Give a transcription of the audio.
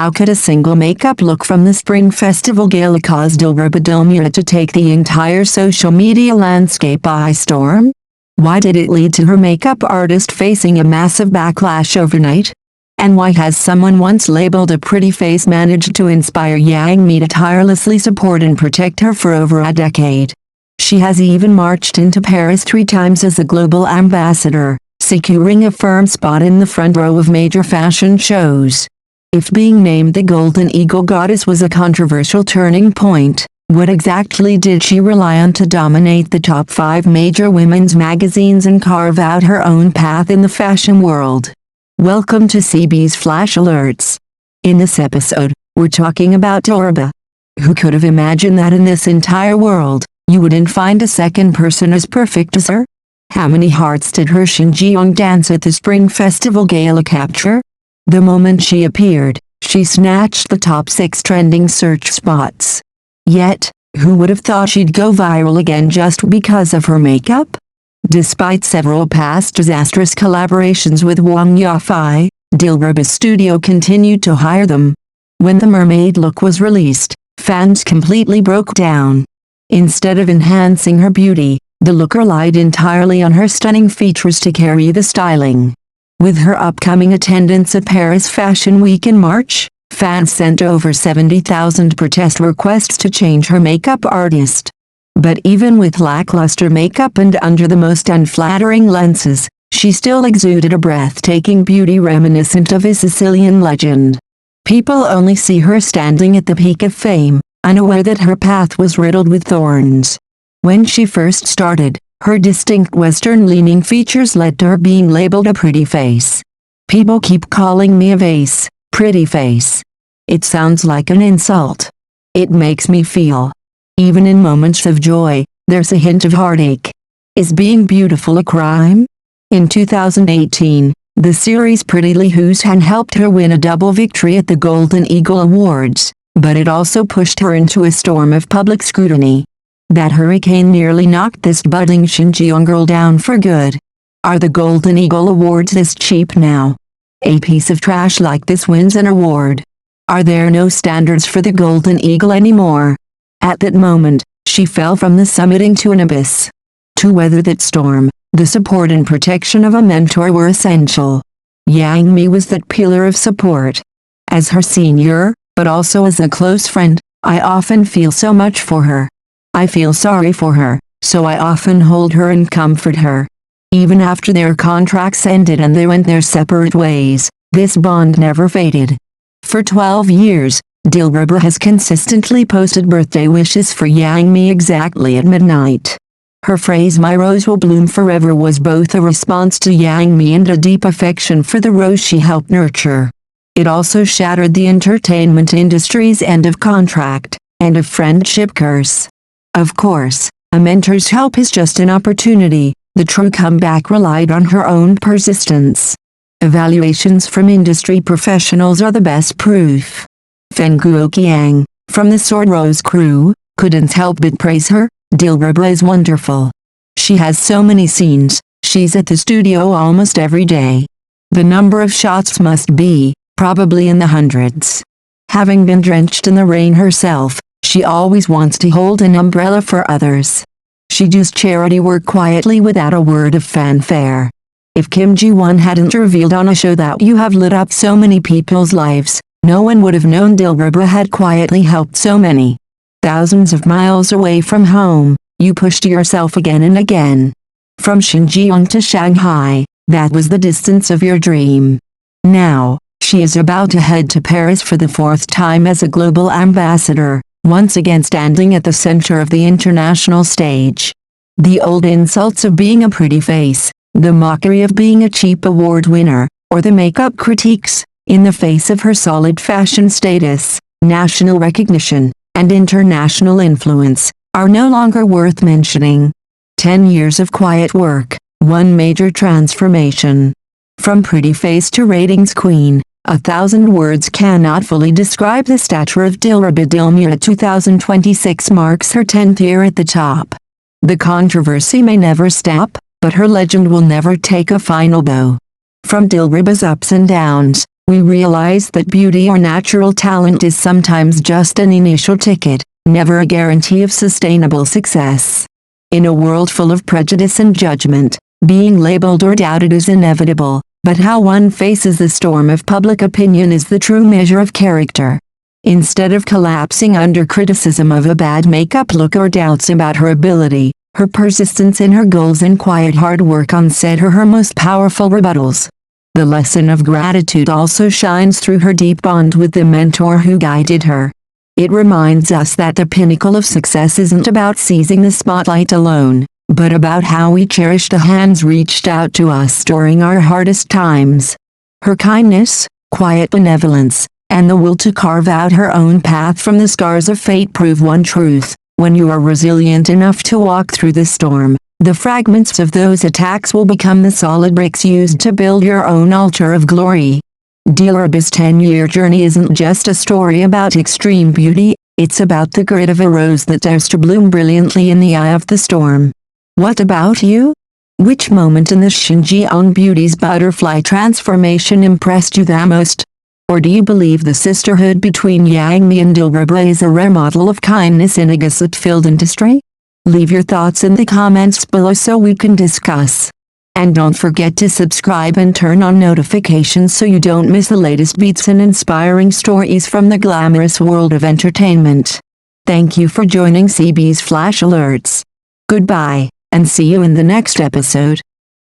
How could a single makeup look from the Spring Festival Gala cause Dilraba Dilmurat to take the entire social media landscape by storm? Why did it lead to her makeup artist facing a massive backlash overnight? And why has someone once labeled a pretty face managed to inspire Yang Mi to tirelessly support and protect her for over a decade? She has even marched into Paris 3 times as a global ambassador, securing a firm spot in the front row of major fashion shows. If being named the Golden Eagle Goddess was a controversial turning point, what exactly did she rely on to dominate the top 5 major women's magazines and carve out her own path in the fashion world? Welcome to C-Biz Flash Alerts. In this episode, we're talking about Dilraba. Who could have imagined that in this entire world, you wouldn't find a second person as perfect as her? How many hearts did her Xinjiang dance at the Spring Festival Gala capture? The moment she appeared, she snatched the top 6 trending search spots. Yet, who would have thought she'd go viral again just because of her makeup? Despite several past disastrous collaborations with Wang Yafei, Dilraba's studio continued to hire them. When the mermaid look was released, fans completely broke down. Instead of enhancing her beauty, the look relied entirely on her stunning features to carry the styling. With her upcoming attendance at Paris Fashion Week in March, fans sent over 70,000 protest requests to change her makeup artist. But even with lackluster makeup and under the most unflattering lenses, she still exuded a breathtaking beauty reminiscent of a Sicilian legend. People only see her standing at the peak of fame, unaware that her path was riddled with thorns. When she first started, her distinct Western-leaning features led to her being labeled a pretty face. People keep calling me a vase, pretty face. It sounds like an insult. It makes me feel. Even in moments of joy, there's a hint of heartache. Is being beautiful a crime? In 2018, the series Pretty Who's Han helped her win a double victory at the Golden Eagle Awards, but it also pushed her into a storm of public scrutiny. That hurricane nearly knocked this budding Xinjiang girl down for good. Are the Golden Eagle Awards this cheap now? A piece of trash like this wins an award. Are there no standards for the Golden Eagle anymore? At that moment, she fell from the summit into an abyss. To weather that storm, the support and protection of a mentor were essential. Yang Mi was that pillar of support. As her senior, but also as a close friend, I often feel so much for her. I feel sorry for her, so I often hold her and comfort her. Even after their contracts ended and they went their separate ways, this bond never faded. For 12 years, Dilraba has consistently posted birthday wishes for Yang Mi exactly at midnight. Her phrase "My rose will bloom forever" was both a response to Yang Mi and a deep affection for the rose she helped nurture. It also shattered the entertainment industry's end of contract, end of friendship curse. Of course, a mentor's help is just an opportunity. The true comeback relied on her own persistence. Evaluations from industry professionals are the best proof. Feng Guoqiang, from the Sword Rose crew, couldn't help but praise her. Dilraba is wonderful. She has so many scenes, she's at the studio almost every day. The number of shots must be, probably in the hundreds. Having been drenched in the rain herself, she always wants to hold an umbrella for others. She does charity work quietly without a word of fanfare. If Kim Ji-won hadn't revealed on a show that "You have lit up so many people's lives," no one would have known Dilraba had quietly helped so many. Thousands of miles away from home, you pushed yourself again and again. From Xinjiang to Shanghai, that was the distance of your dream. Now, she is about to head to Paris for the 4th time as a global ambassador, once again standing at the center of the international stage. The old insults of being a pretty face, the mockery of being a cheap award winner, or the makeup critiques, in the face of her solid fashion status, national recognition, and international influence, are no longer worth mentioning. 10 years of quiet work, one major transformation. From pretty face to ratings queen, 1,000 words cannot fully describe the stature of Dilraba Dilmurat. 2026 marks her 10th year at the top. The controversy may never stop, but her legend will never take a final bow. From Dilraba's ups and downs, we realize that beauty or natural talent is sometimes just an initial ticket, never a guarantee of sustainable success. In a world full of prejudice and judgment, being labeled or doubted is inevitable, but how one faces the storm of public opinion is the true measure of character. Instead of collapsing under criticism of a bad makeup look or doubts about her ability, her persistence in her goals and quiet hard work on set are her most powerful rebuttals. The lesson of gratitude also shines through her deep bond with the mentor who guided her. It reminds us that the pinnacle of success isn't about seizing the spotlight alone, but about how we cherish the hands reached out to us during our hardest times. Her kindness, quiet benevolence, and the will to carve out her own path from the scars of fate prove one truth: when you are resilient enough to walk through the storm, the fragments of those attacks will become the solid bricks used to build your own altar of glory. Dilraba's 10-year journey isn't just a story about extreme beauty, it's about the grit of a rose that dares to bloom brilliantly in the eye of the storm. What about you? Which moment in the Xinjiang Beauty's butterfly transformation impressed you the most? Or do you believe the sisterhood between Yangmi and Dilraba is a rare model of kindness in a gossip-filled industry? Leave your thoughts in the comments below so we can discuss. And don't forget to subscribe and turn on notifications so you don't miss the latest beats and inspiring stories from the glamorous world of entertainment. Thank you for joining C-Biz Flash Alerts. Goodbye, and see you in the next episode.